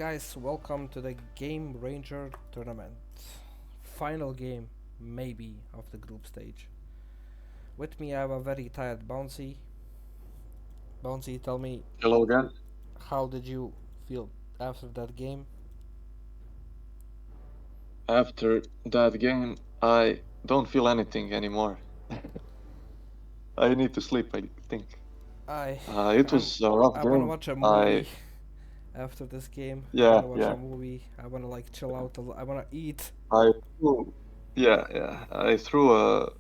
Guys, welcome to the Game Ranger tournament. Final game, maybe, of the group stage. With me, I have a very tired Bouncy. Bouncy, tell me, Hello again. how did you feel after that game? After that game, I don't feel anything anymore. I need to sleep, I think. I, It I'm, was a rough I wanna game. watch a I movie after this game. I yeah wanna watch a yeah. movie. I wanna like chill out. I wanna eat. I threw yeah. I threw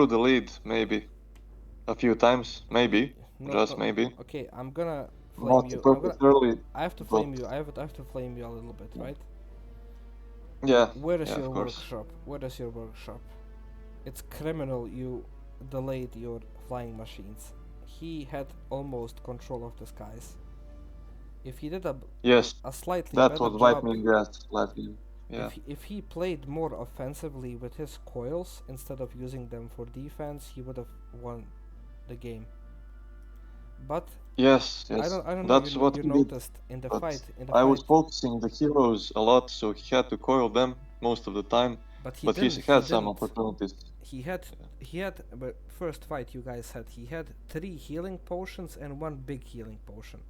the lead maybe a few times, maybe Not, just not. maybe. Okay, I'm gonna flame Not you. purposely, I have to but flame you. I have to flame you a little bit, right? yeah Where is yeah your of course. workshop? Where is your workshop? It's criminal you delayed your flying machines. He had almost control of the skies. If he did Yes, a slightly that better was job, lightning gas last game. Yeah. if he played more offensively with his coils instead of using them for defense, he would have won the game. But Yes, I yes. don't I don't know That's what you he did. noticed But in the I was fight, focusing the heroes a lot, so he had to coil them most of the time. but he But he didn't he had some didn't opportunities. he had Yeah. but first fight you guys had, he had 3 healing potions and 1 big healing potion.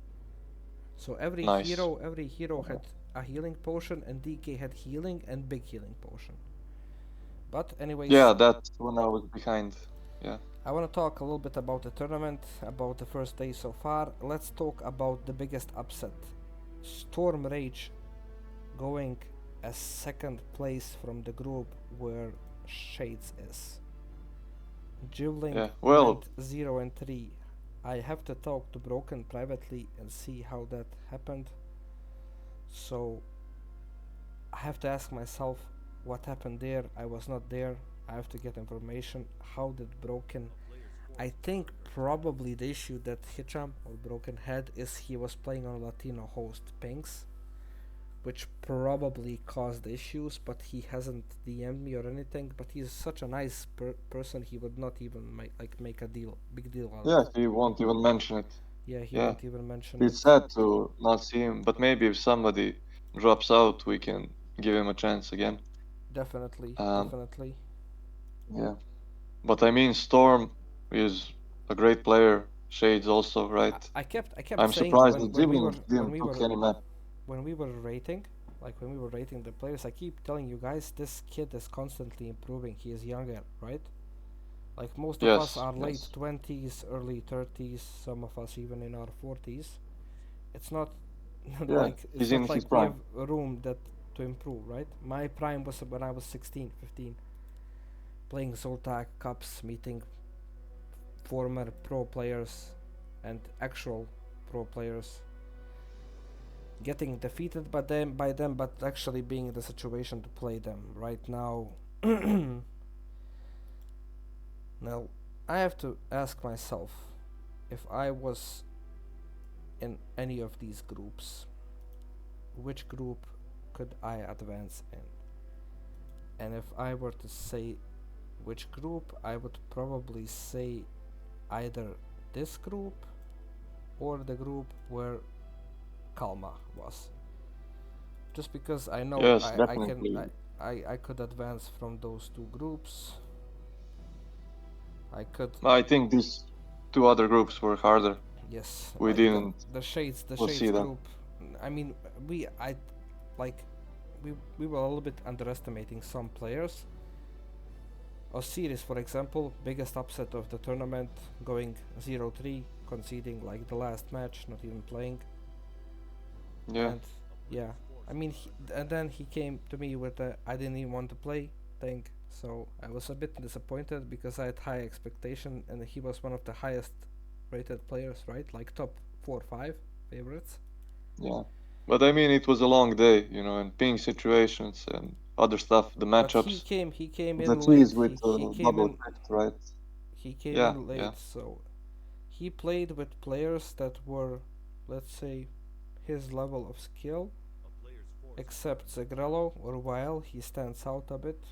So Nice. every hero Yeah. had a healing potion, and DK had healing and big healing potion. But anyways, Yeah, that's when I was behind. Yeah. I want to talk a little bit about the tournament, about the first day so far. Let's talk about the biggest upset. Storm Rage going as second place from the group where Shades is. Dueling Yeah. Well, went 0 and 3. I have to talk to Broken privately and see how that happened. So I have to ask myself what happened there. I was not there. I have to get information. How did Broken? I think probably the issue that Hicham or Broken had is he was playing on Latino host pings, which probably caused issues. But he hasn't DM'd me or anything. But he's such a nice person. He would not even make a big deal out of yeah, it. he won't even mention it. Yeah, he Yeah. won't even mention It's it. sad to not see him, but maybe if somebody drops out, we can give him a chance again. Definitely, Um, definitely. yeah. But I mean, Storm is a great player. Shades also, right? I kept I'm saying surprised that Dribbling when didn't we took were any map. when we were rating, when we were rating the players, I keep telling you guys this kid is constantly improving. He is younger, right? Like most of us Yes, are late yes. 20s, early 30s, some of us even in our 40s. It's not Yeah, it's he's in not his like we have prime. room that to improve, right? My prime was when I was 16, 15, playing Zoltak Cups, meeting former pro players and actual pro players, getting defeated by them, but actually being in the situation to play them right now. Now, I have to ask myself, if I was in any of these groups, which group could I advance in? And if I were to say which group, I would probably say either this group or the group where Kalma was. Just because I know Yes, definitely. I could advance from those two groups. I could, I think these two other groups were harder. yes, We like didn't the foresee shades them. group. I mean, I like we were a little bit underestimating some players. Osiris, for example, biggest upset of the tournament, going 0-3, conceding like the last match, not even playing. Yeah. And yeah, I mean, and then he came to me with a I didn't even want to play thing. So I was a bit disappointed because I had high expectation, and he was one of the highest rated players, right? Like top 4 or 5 favorites. Yeah. But I mean, it was a long day, and ping situations and other stuff, the But matchups, he came the in late. trees with double effect, right? He came Yeah, in yeah. late, so he played with players that were, let's say, his level of skill, except Zagrello or Weil. He stands out a bit.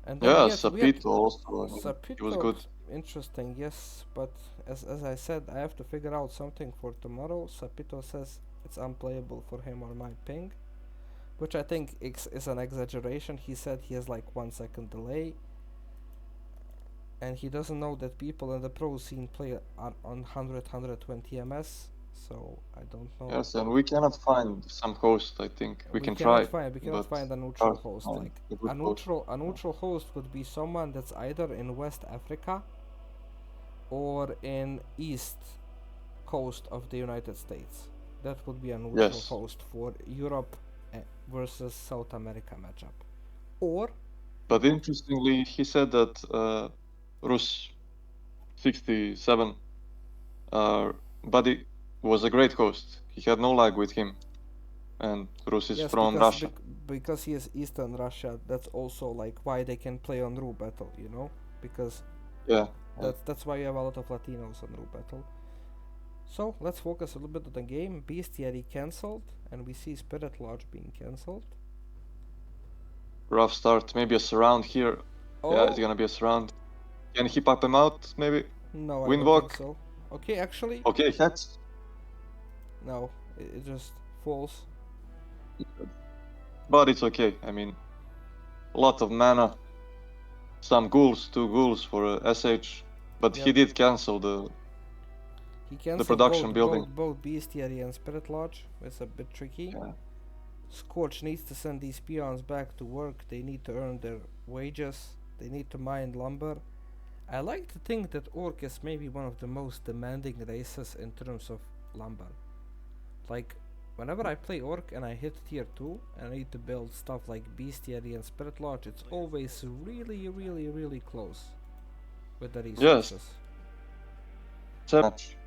And then Yeah, we had Sapito also, I mean, he was Sapito, good. interesting, yes, but as I said, I have to figure out something for tomorrow. Sapito says It's unplayable for him on my ping, which I think is an exaggeration. He said he has like 1 second delay, and he doesn't know that people in the pro scene play on 120 ms. So I don't know. Yes, and we cannot find some host. I think we We can cannot try, find we cannot but find a neutral hard to host. find Like a good host. a neutral host would be someone that's either in West Africa or in East Coast of the United States. That would be a neutral Yes, host for Europe versus South America matchup. Or but interestingly, he said that Rus 67 buddy was a great host. He had no lag with him, and Rus is yes, from Russia. because he is Eastern Russia, that's also like why they can play on Ru Battle, you know? Because Yeah, yeah. that's why you have a lot of Latinos on Ru Battle. So let's focus a little bit on the game. Bestiary cancelled, and we see Spirit Lodge being cancelled. Rough start. Maybe a surround here. Yeah, it's Oh gonna be a surround. Can he pop him out? Maybe no, I don't think windwalk. so. Okay, actually Okay, hex. no, it just falls. But it's okay. I mean, a lot of mana. Some ghouls, 2 ghouls for SH. But he Yep, did cancel he the cancelled production building. both Bestiary and Spirit Lodge. It's a bit tricky. Yeah. Scorch needs to send these peons back to work. They need to earn their wages. They need to mine lumber. I like to think that Orc is maybe one of the most demanding races in terms of lumber. Like, whenever I play Orc and I hit tier 2 and I need to build stuff like Bestiary and Spirit Lodge, it's always really, really, really close with the Yes. resources. Match.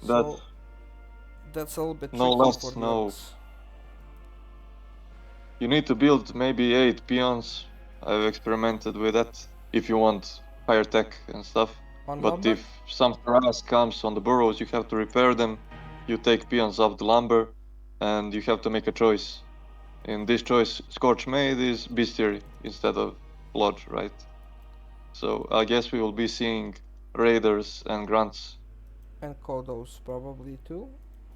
That So, that's a little bit no tricky for loss, the no. Orcs. You need to build maybe 8 peons. I've experimented with that if you want higher tech and stuff. On But lumber, if some harass comes on the burrows, you have to repair them. You take peons off the lumber, and you have to make a choice. In this choice, Scorch made is Bestiary instead of Lodge, right? So I guess we will be seeing Raiders and Grunts. and Kodos probably too.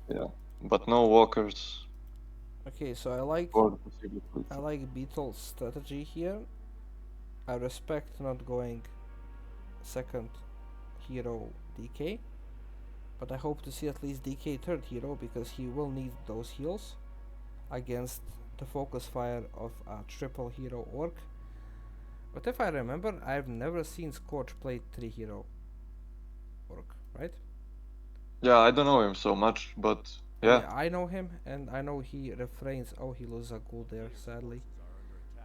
Yeah, but no Walkers Okay, so or possibly I Quits. like Beetle's strategy here. I respect not going second hero DK, but I hope to see at least DK third hero because he will need those heals against the focus fire of a triple hero orc. But if I remember, I've never seen Scorch play 3 hero orc, right? Yeah, I don't know him so much, but I mean, yeah, I know him and I know he refrains. Oh, he loses a ghoul there, sadly.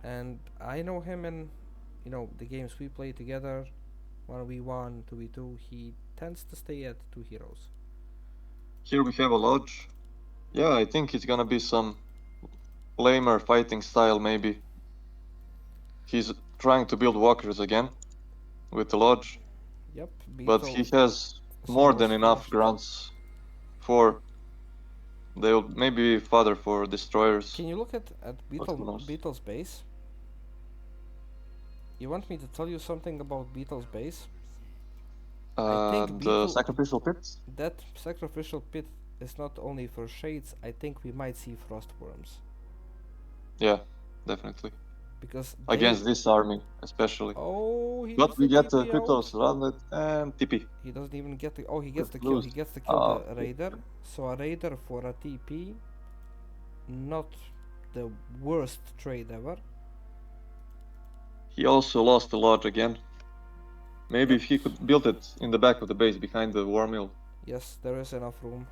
And I know him in, the games we play together, 1v1, 2v2, he tends to stay at 2 heroes. here we have a Lodge. Yeah, I think it's gonna be some lamer fighting style maybe. He's trying to build Walkers again with the Lodge, Yep, but Beetle he has is more than almost enough finished. grunts for they'll maybe fodder for destroyers, Can you look at but who knows? Beetle's base? You want me to tell you something about Beetle's base? I think The sacrificial pits? that sacrificial pit is not only for shades, I think we might see frost worms. Yeah, definitely. Because they. Against this army, especially. Oh, he But needs we to get TP critical out. surrounded and TP. He doesn't even get the. Oh, he gets Let's the kill. lose. He gets to kill the Okay. raider. So a raider for a TP, not the worst trade ever. He also lost the lodge again. Maybe Yep. if he could build it in the back of the base behind the war mill. Yes, there is enough room.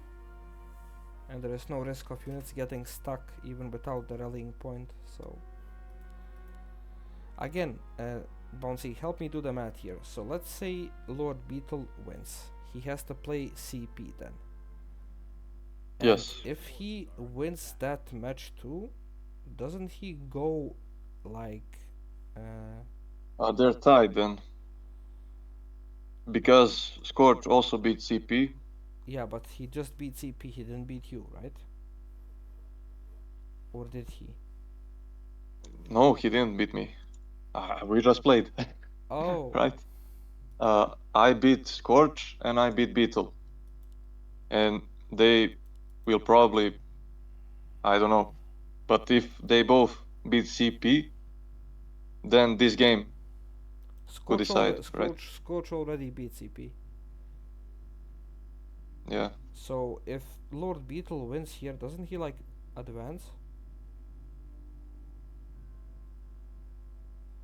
And there is no risk of units getting stuck even without the rallying point. So again, Bouncy, help me do the math here. So let's say Lord Beetle wins. He has to play CP then. And Yes. if he wins that match too, doesn't he go like They're tied then. Because Scorch also beat CP. yeah, but he just beat CP, he didn't beat you, right? Or did he? No, he didn't beat me. We just played. Oh, Right? I beat Scorch and I beat Beetle. And we will probably, I don't know. But if they both beat CP, then this game could decide, right? Scorch already beat CP. Yeah. So if Lord Beetle wins here, doesn't he like advance?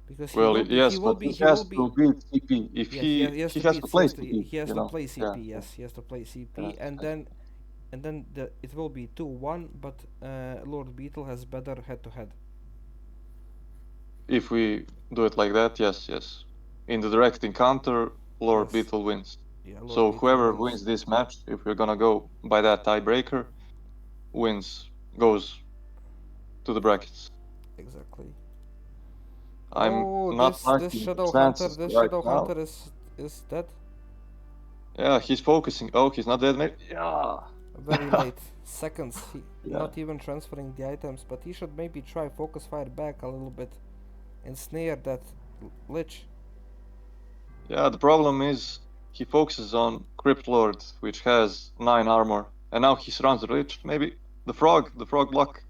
Because Well, yes, but he will be. to beat CP. If Yeah, he has he to has to beat. play CP, He has you to know. play Yeah, CP. Yes, he has to play CP, yes, yes. and then it will be 2-1. But Lord Beetle has better head to head. If we do it like that, yes, yes. In the direct encounter, Lord Yes. Beetle wins. Yeah, Lord So Beetle whoever wins. wins this match, if we're gonna go by that tiebreaker, wins, goes to the brackets. Exactly. I'm Oh, not liking the chances This right Shadow now. Hunter is dead. Yeah, he's focusing. Oh, he's not dead, mate. Yeah. Very late. Seconds. He Yeah. not even transferring the items, but he should maybe try focus fire back a little bit, ensnare that lich. Yeah, the problem is he focuses on Crypt Lord, which has 9 armor, and now he surrounds the Lich. Maybe the frog block.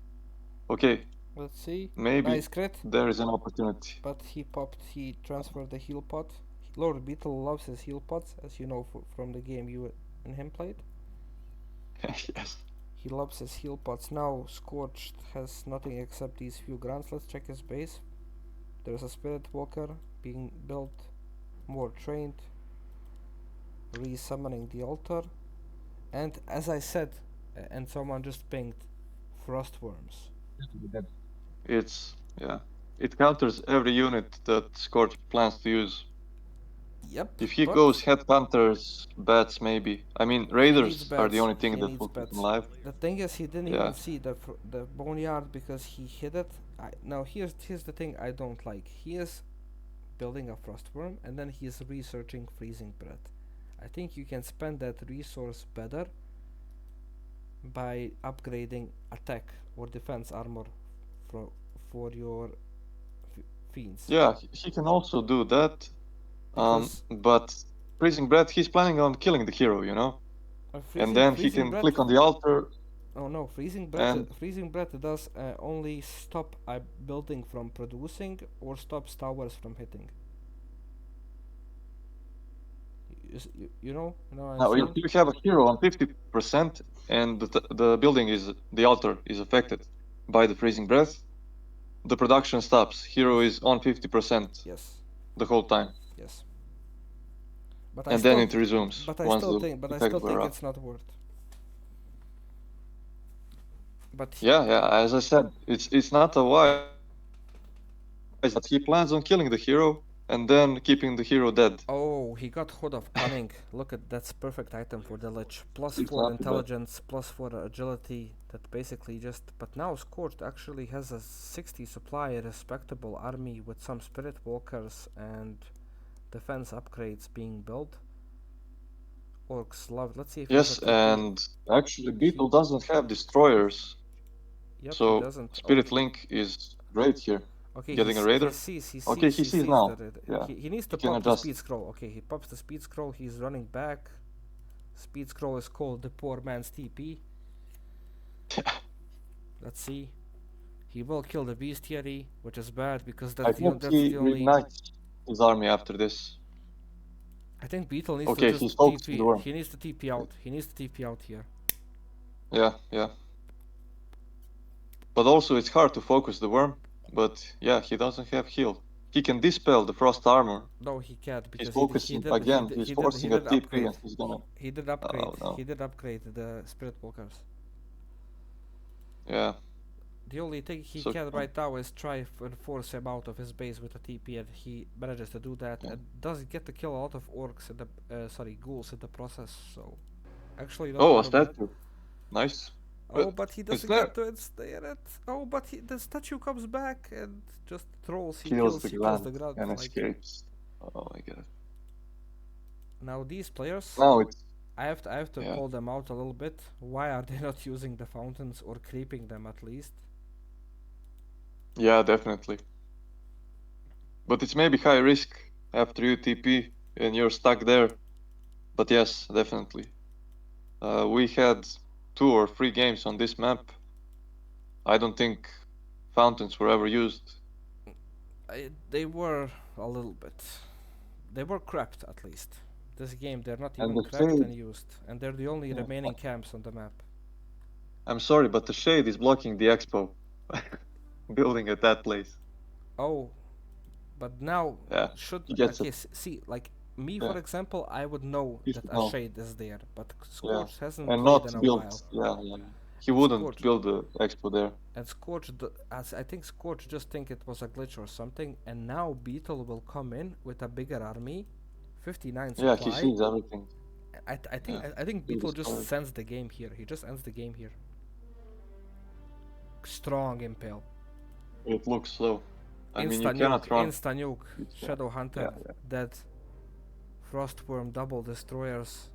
Okay, Let's see. maybe Nice crit. there is an opportunity. But he transferred the heal pot. Lord Beetle loves his heal pots, as you know from the game you and him played. Yes. He loves his heal pots. Now Scorched has nothing except these few grants. Let's check his base. There's a Spirit Walker being built, more trained, re-summoning the altar, and as I said, and someone just pinged, frost worms. It's yeah. It counters every unit that Scorch plans to use. Yep, If he but goes headhunters, bats maybe. I mean, he needs raiders are the bats. only thing He that needs will keep him bats. alive. The thing is, he didn't even Yeah. see the boneyard because he hid it. Now here's the thing I don't like. He is building a frostworm and then he is researching freezing breath. I think you can spend that resource better by upgrading attack or defense armor for for your fiends. Yeah, he can also do that. Because But freezing breath, he's planning on killing the hero, you know? And then he freezing can breath. click on the altar Oh no, and freezing breath does only stop a building from producing or stops towers from hitting. You know what I'm now if saying? you have a hero on 50% and the building is the altar is affected by the freezing breath, the production stops. Hero Yes, is on 50% yes, the whole time. yes. But I And then still, it resumes once the I still effect wear think off. it's not worth. But Yeah, yeah, as I said, it's not a wise, but he plans on killing the hero and then keeping the hero dead. oh, he got Hood of Cunning. Look at that's perfect item for the Lich. Plus It's 4 not too bad. intelligence, plus 4 agility. That basically just. But now Scorched actually has a 60 supply, a respectable army with some Spirit Walkers and defense upgrades being built. Orcs love. Let's see if he has a Yes, TP. and actually He. Beetle doesn't have destroyers, Yep, he so doesn't. Oh, Spirit Link is great here. okay. Getting a raider. Okay, he He sees sees now. that Yeah, he needs he to can pop the adjust. speed scroll. Okay, he pops the speed scroll. He's running back. Speed scroll is called the poor man's TP. Let's see. He will kill the bestiary, which is bad because I hope that's he the only. reignites his army after this. I think Beetle needs to Okay, just he's focusing the TP. worm. He needs to TP out. He needs to TP out here. Yeah, yeah. But also it's hard to focus the worm. But yeah, he doesn't have heal. He can dispel the frost armor. No, he can't He's because focusing again. He's he forcing a did TP upgrade. and he's gonna. He did upgrade. Oh no. He did upgrade the spirit walkers. Yeah. The only thing he So can right now is try and force him out of his base with a TP, and he manages to do that, yeah. and does get to kill a lot of orcs in the ghouls in the process. So actually not Oh, a horrible. statue. Nice. Oh, But but he it's doesn't there. get to ensnare it. Oh, but the statue comes back and just trolls. Kills the He kills the grunt grunt. and Like escapes. Oh my god. now these players, Now it's I have to yeah. call them out a little bit. Why are they not using the fountains or creeping them at least? Yeah, definitely. But it's maybe high risk after you TP and you're stuck there. But yes, definitely. We had 2 or 3 games on this map. I don't think fountains were ever used. They were a little bit. They were cracked at least. This game, they're not And even the cracked shade, and used, and they're the only yeah. remaining camps on the map. I'm sorry, but the shade is blocking the expo. Building at that place. Oh, but now Yeah, should he gets okay. it. See, like me Yeah, for example, I would know he that should a know. shade is there, but Yeah, Scorch hasn't and played not in a built. while, Yeah, yeah. He and wouldn't Scorch build the expo there. and Scorch, as I think Scorch just think it was a glitch or something, and now Beetle will come in with a bigger army, 59 Yeah, he supply. sees everything. Yeah, I think build the Beetle just storage. sends the game here. He just ends the game here. Strong impale. It looks slow. I mean, you Insta cannot nuke, run. insta nuke. Yeah, Shadow Hunter yeah, dead. Frostworm double destroyers.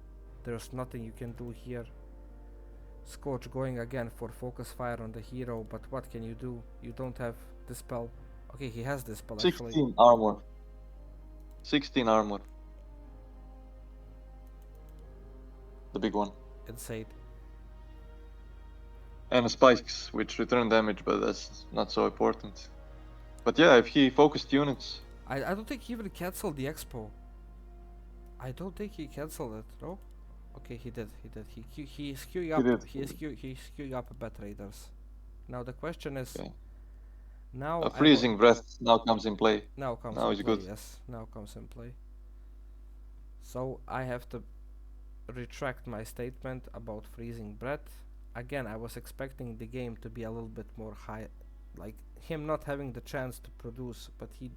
There's nothing you can do here. Scorch going again for focus fire on the hero, but what can you do? You don't have dispel. Okay, he has dispel actually. 16 armor. 16 armor. The big one. Insane. And spikes, which return damage, but that's not so important. But yeah, if he focused units, I don't think he even cancelled the expo. I don't think he cancelled it, no? Okay, he did. He's queuing he up. did. He's queuing up bet traders. Now the question is, Okay. now A I will. freezing breath now comes in play. Now comes Now in is play. good. Yes, now comes in play. So I have to retract my statement about freezing breath. Again, I was expecting the game to be a little bit more high, like him not having the chance to produce, but he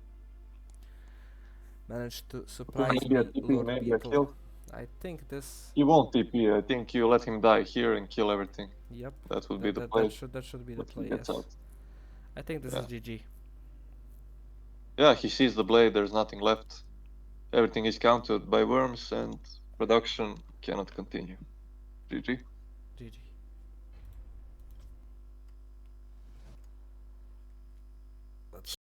managed to surprise Maybe a me, TP, Lord maybe a Beetle. kill. I think this. He won't TP. I think you let him die here and kill everything. Yep, That would be the play. that should be the But he play. gets Yes, out. I think this Yeah. is GG. Yeah, he sees the blade. There's nothing left. Everything is countered by worms, and production cannot continue. GG. GG.